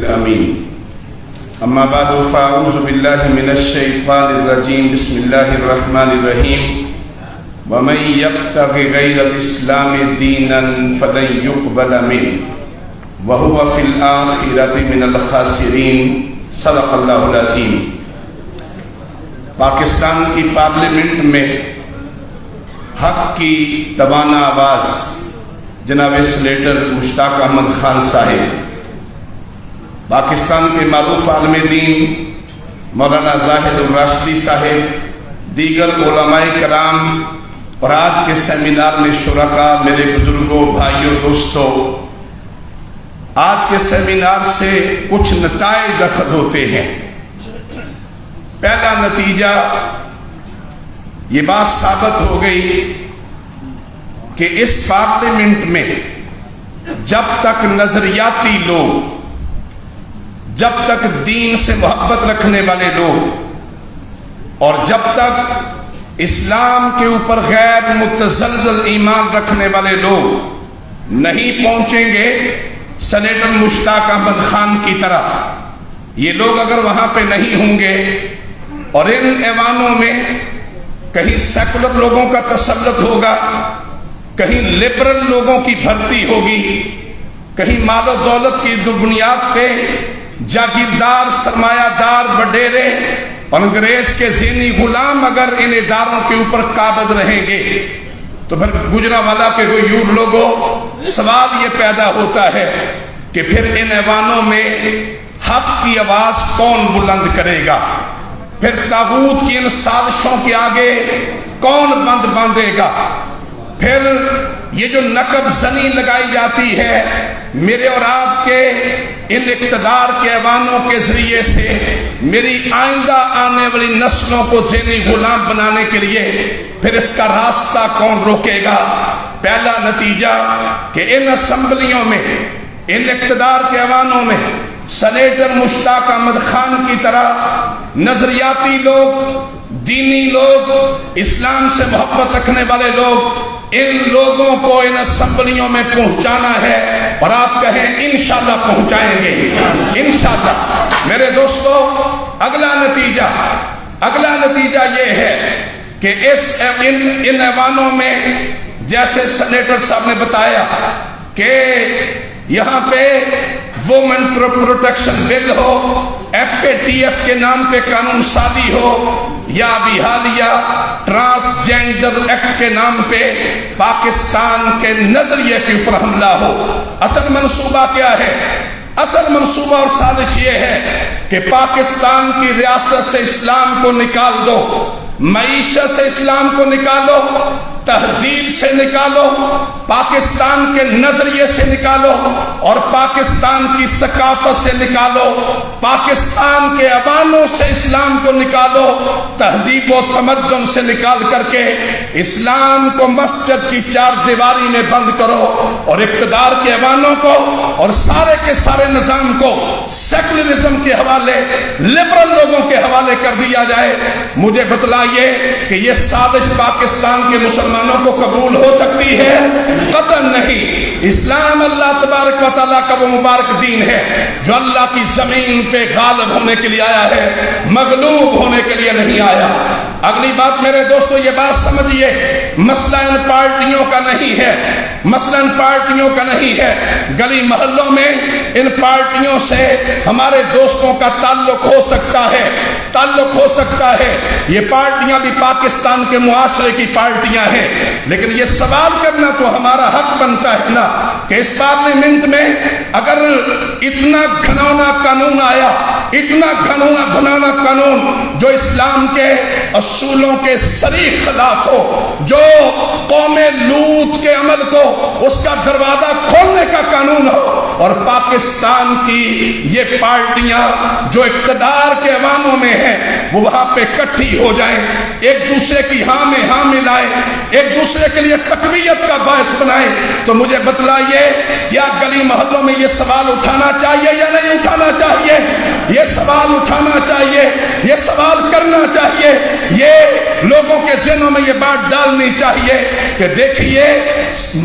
الأمين. أما بعد فأعوذ بالله من الشيطان الرجيم. بسم الله الرحمن الرحيم. ومن يبتغ غير الإسلام دينا فلن يقبل منه وهو في الآخرة من الخاسرين. صدق اللہ العظیم. پاکستان کی پارلیمنٹ میں حق کی توانا آواز جناب سینیٹر مشتاق احمد خان صاحب، پاکستان کے معروف عالم دین مولانا زاہد الراشدی صاحب، دیگر علماء کرام اور آج کے سیمینار میں شرکاء، میرے بزرگوں، بھائیوں، دوستوں، آج کے سیمینار سے کچھ نتائج اخذ ہوتے ہیں. پہلا نتیجہ یہ بات ثابت ہو گئی کہ اس پارلیمنٹ میں جب تک نظریاتی لوگ، جب تک دین سے محبت رکھنے والے لوگ اور جب تک اسلام کے اوپر غیر متزلزل ایمان رکھنے والے لوگ نہیں پہنچیں گے سینیٹر مشتاق احمد خان کی طرح، یہ لوگ اگر وہاں پہ نہیں ہوں گے اور ان ایوانوں میں کہیں سیکولر لوگوں کا تسلط ہوگا، کہیں لبرل لوگوں کی بھرتی ہوگی، کہیں مال و دولت کی بنیاد پہ جاگیردار، سرمایہ دار، وڈیرے اور انگریز کے ذہنی غلام اگر ان اداروں کے اوپر قابض رہیں گے تو پھر گجرانوالہ کے غیور لوگوں سوال یہ پیدا ہوتا ہے کہ پھر ان ایوانوں میں حق کی آواز کون بلند کرے گا؟ پھر طاغوت کی ان سازشوں کے آگے کون بند باندھے گا؟ پھر یہ جو نقب زنی لگائی جاتی ہے میرے اور آپ کے ان اقتدار کے ایوانوں کے ذریعے سے میری آئندہ آنے والی نسلوں کو ذہنی غلام بنانے کے لیے، پھر اس کا راستہ کون روکے گا؟ پہلا نتیجہ کہ ان اسمبلیوں میں، ان اقتدار کے ایوانوں میں سینیٹر مشتاق احمد خان کی طرح نظریاتی لوگ، دینی لوگ، اسلام سے محبت رکھنے والے لوگ، ان لوگوں کو ان اسمبلیوں میں پہنچانا ہے اور آپ کہیں انشاءاللہ پہنچائیں گے انشاءاللہ. میرے دوستو، اگلا نتیجہ یہ ہے کہ ان ایوانوں میں جیسے سینیٹر صاحب نے بتایا کہ یہاں پہ وومن پروٹیکشن بل ہو، FATF کے نام پہ قانون سازی ہو، یا ابھی حالیہ ٹرانسجینڈر ایکٹ کے نام پہ پاکستان کے نظریے کے اوپر حملہ ہو. اصل منصوبہ کیا ہے؟ اصل منصوبہ اور سازش یہ ہے کہ پاکستان کی ریاست سے اسلام کو نکال دو، معیشت سے اسلام کو نکالو، تہذیب سے نکالو، پاکستان کے نظریے سے نکالو اور پاکستان کی ثقافت سے نکالو، پاکستان کے ایوانوں سے اسلام کو نکالو، تہذیب و تمدن سے نکال کر کے اسلام کو مسجد کی چار دیواری میں بند کرو اور اقتدار کے ایوانوں کو اور سارے کے سارے نظام کو سیکولرزم کے حوالے، لبرل لوگوں کے حوالے کر دیا جائے. مجھے بتلائیے کہ یہ سازش پاکستان کے مسلمانوں کو قبول ہو سکتی ہے؟ قطعاً نہیں. اسلام اللہ تبارک و تعالیٰ کا وہ مبارک دین ہے جو اللہ کی زمین پہ غالب ہونے کے لیے آیا ہے، مغلوب ہونے کے لیے نہیں آیا. اگلی بات میرے دوستو، یہ بات سمجھیے، مسئلہ ان پارٹیوں کا نہیں ہے، مسئلہ ان پارٹیوں کا نہیں ہے. گلی محلوں میں ان پارٹیوں سے ہمارے دوستوں کا تعلق ہو سکتا ہے، یہ پارٹیاں بھی پاکستان کے معاشرے کی پارٹیاں ہیں، لیکن یہ سوال کرنا تو ہمارا حق بنتا ہے نا کہ اس پارلیمنٹ میں اگر اتنا گھناؤنا قانون آیا، اتنا گھناؤنا قانون جو اسلام کے اصولوں کے صریح خلاف ہو، جو قوم لوط کے عمل کو اس کا دروازہ کھولنے کا قانون ہو، اور پاکستان کی یہ پارٹیاں جو اقتدار کے ایوانوں میں ہیں وہ وہاں پہ اکٹھی ہو جائیں، ایک دوسرے کی ہاں میں ہاں ملائیں، ایک دوسرے کے لیے تقویت کا باعث بنائیں، تو مجھے بتلائیے کیا گلی محلوں میں یہ سوال اٹھانا چاہیے یا نہیں اٹھانا چاہیے؟ یہ سوال اٹھانا چاہیے، یہ سوال کرنا چاہیے، یہ لوگوں کے ذہنوں میں یہ بات ڈالنی چاہیے کہ دیکھیے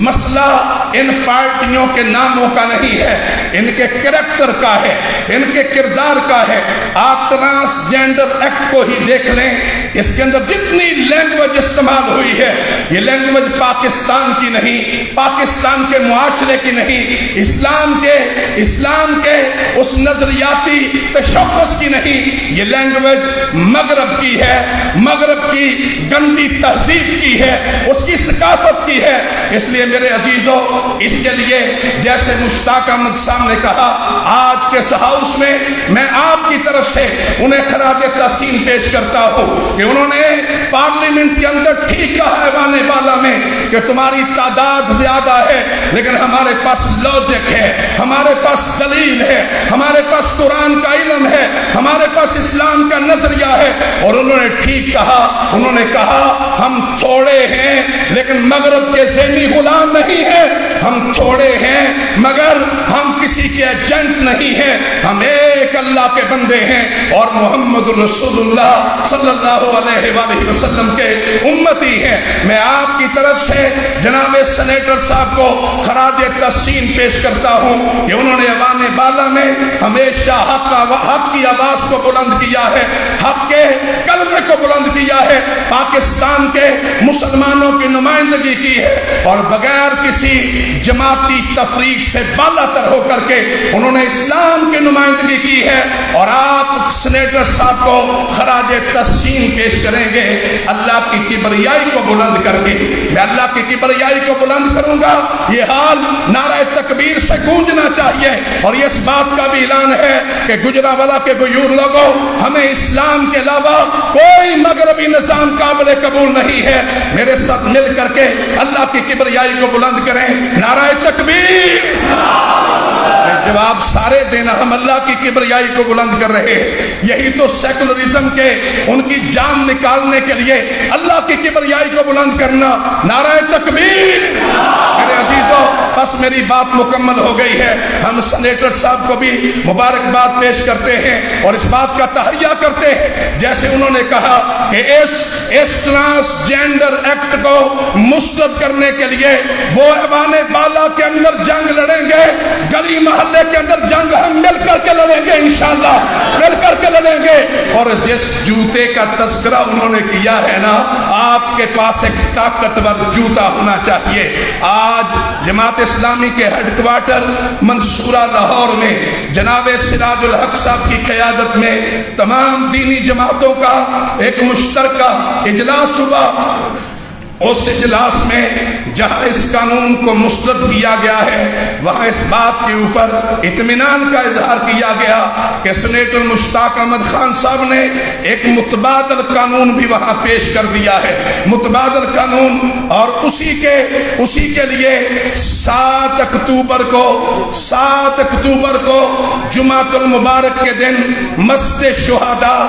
مسئلہ ان پارٹیوں کے ناموں کا نہیں ہے، ان کے کریکٹر کا ہے، ان کے کردار کا ہے۔ آپ ٹرانسجینڈر ایکٹ کو ہی دیکھ لیں، اس کے اندر جتنی لینگویج استعمال ہوئی ہے یہ لینگویج پاکستان کی نہیں، پاکستان کے معاشرے کی نہیں، اسلام کے اس نظریاتی تشخص کی نہیں، یہ لینگویج مغرب کی ہے، مغرب کی گندی تہذیب کی ہے، اس کی ثقافت کی ہے۔ اس لیے میرے عزیزوں، اس کے لیے جیسے مشتاق احمد صاحب نے کہا، آج کے اس ہاؤس میں میں آپ کی طرف سے انہیں خراج تحسین پیش کرتا ہوں کہ انہوں نے پارلیمنٹ کے اندر ٹھیک کہا ایوان بالا میں کہ تمہاری تعداد زیادہ ہے لیکن ہمارے پاس لاجک ہے، ہمارے پاس دلیل ہے، ہمارے پاس قرآن کا علم ہے، ہمارے پاس اسلام کا نظریہ ہے۔ اور انہوں نے ٹھیک کہا، انہوں نے کہا ہم تھوڑے ہیں لیکن مغرب کے ذہنی غلام نہیں ہیں، ہم تھوڑے ہیں مگر ہم کسی کے ایجنٹ نہیں ہیں، ہم ایک اللہ کے بندے ہیں اور محمد رسول اللہ صلی اللہ علیہ وآلہ وسلم کے امتی ہیں۔ میں آپ کی طرف سے جناب سینیٹر صاحب کو خراج تحسین پیش کرتا ہوں کہ انہوں نے ایوان بالا میں ہمیشہ حق کی آواز کو بلند کیا ہے، حق کے کلمے کو بلند کیا ہے، پاکستان کے مسلمانوں کی نمائندگی کی ہے اور بغیر کسی جماعتی تفریق سے بالا تر ہو کر کے انہوں نے اسلام کی نمائندگی کی ہے۔ اور آپ سینیٹر صاحب کو خراج تحسین پیش کریں گے اللہ کی کبریائی کو بلند کر کے۔ میں اللہ کی کبریائی کو بلند کروں گا، یہ حال نعرہ تکبیر سے گونجنا چاہیے۔ اور یہ اس بات کا بھی اعلان ہے کہ گجرانوالہ کے غیور لوگوں، ہمیں اسلام کے علاوہ کوئی مغربی نظام قابل قبول نہیں ہے۔ میرے ساتھ مل کر کے اللہ کی کبریائی کو بلند کریں، نعرہ تکبیر۔ جواب سارے دینا، ہم اللہ کی کبریائی کو بلند کر رہے ہیں۔ یہی تو سیکولرزم کے ان کی جان نکالنے کے لیے اللہ کی کبریائی کو بلند کرنا، نعرہ تکبیر۔ میرے عزیزوں، بس میری بات مکمل ہو گئی ہے۔ ہم سینیٹر صاحب کو بھی مبارکباد پیش کرتے ہیں اور اس بات کا تہیہ کرتے ہیں جیسے انہوں نے کہا کہ اس ٹرانسجینڈر ایکٹ کو مسترد کرنے کے لیے وہ ایوان بالا کے اندر جنگ لڑیں گے، گلی محلے کے اندر جنگ ہم مل کر کے لڑیں گے، انشاءاللہ مل کر کے لڑیں گے۔ اور جس جوتے کا تذکرہ انہوں نے کیا ہے نا، آپ کے پاس ایک طاقتور جوتا ہونا چاہیے۔ آج جماعت اسلامی کے ہیڈ کوارٹر منصورہ لاہور میں جناب سراج الحق صاحب کی قیادت میں تمام دینی جماعتوں کا ایک مشترکہ اجلاس ہوا۔ اس اجلاس میں جہاں اس قانون کو مسترد کیا گیا ہے وہاں اس بات کے اوپر اطمینان کا اظہار کیا گیا کہ سینیٹر مشتاق احمد خان صاحب نے ایک متبادل قانون بھی وہاں پیش کر دیا ہے، متبادل قانون۔ اور اسی کے لیے 7 اکتوبر کو جمعۃ المبارک کے دن مسجد شہداء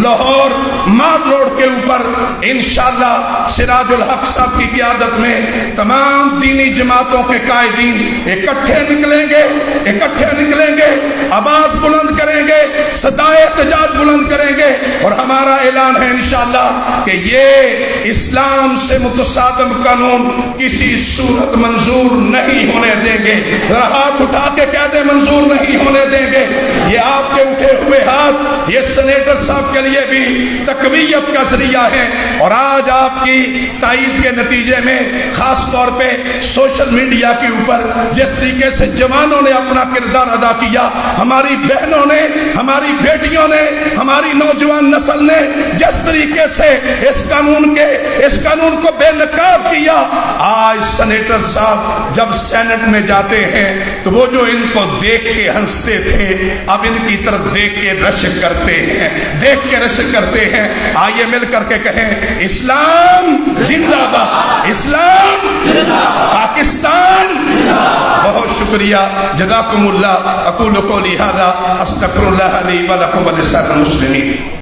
لاہور مار روڈ کے اوپر انشاءاللہ سراج الحق صاحب کی قیادت میں تمام دینی جماعتوں کے قائدین اکٹھے نکلیں گے، آواز بلند کریں گے، صدائے احتجاج بلند کریں گے۔ اور ہمارا اعلان ہے انشاءاللہ کہ یہ اسلام سے متصادم قانون کسی صورت منظور نہیں ہونے دیں گے۔ ذرا ہاتھ اٹھا کے کہہ دیں منظور نہیں ہونے دیں گے۔ یہ آپ کے اٹھے ہوئے ہاتھ یہ سینیٹر صاحب کے لیے بھی تقویت کا ذریعہ ہے۔ اور آج آپ کی تائید کے نتیجے میں خاص طور پہ سوشل میڈیا کے اوپر جس طریقے سے جوانوں نے اپنا کردار ادا کیا، ہماری بہنوں نے، ہماری بیٹیوں نے، ہماری نوجوان نسل نے جس طریقے سے اس قانون کو بے نقاب کیا، آج سینیٹر صاحب جب سینٹ میں جاتے ہیں تو وہ جو ان کو دیکھ کے ہنستے تھے اب ان کی طرف دیکھ کے رشک کرتے ہیں۔ آئیے مل کر کے کہیں اسلام زندہ باد، اسلام پاکستان۔ بہت شکریہ، جزاکم اللہ۔ اقول قولی ھذا استغفر اللہ لی ولکم ولسائر المسلمین۔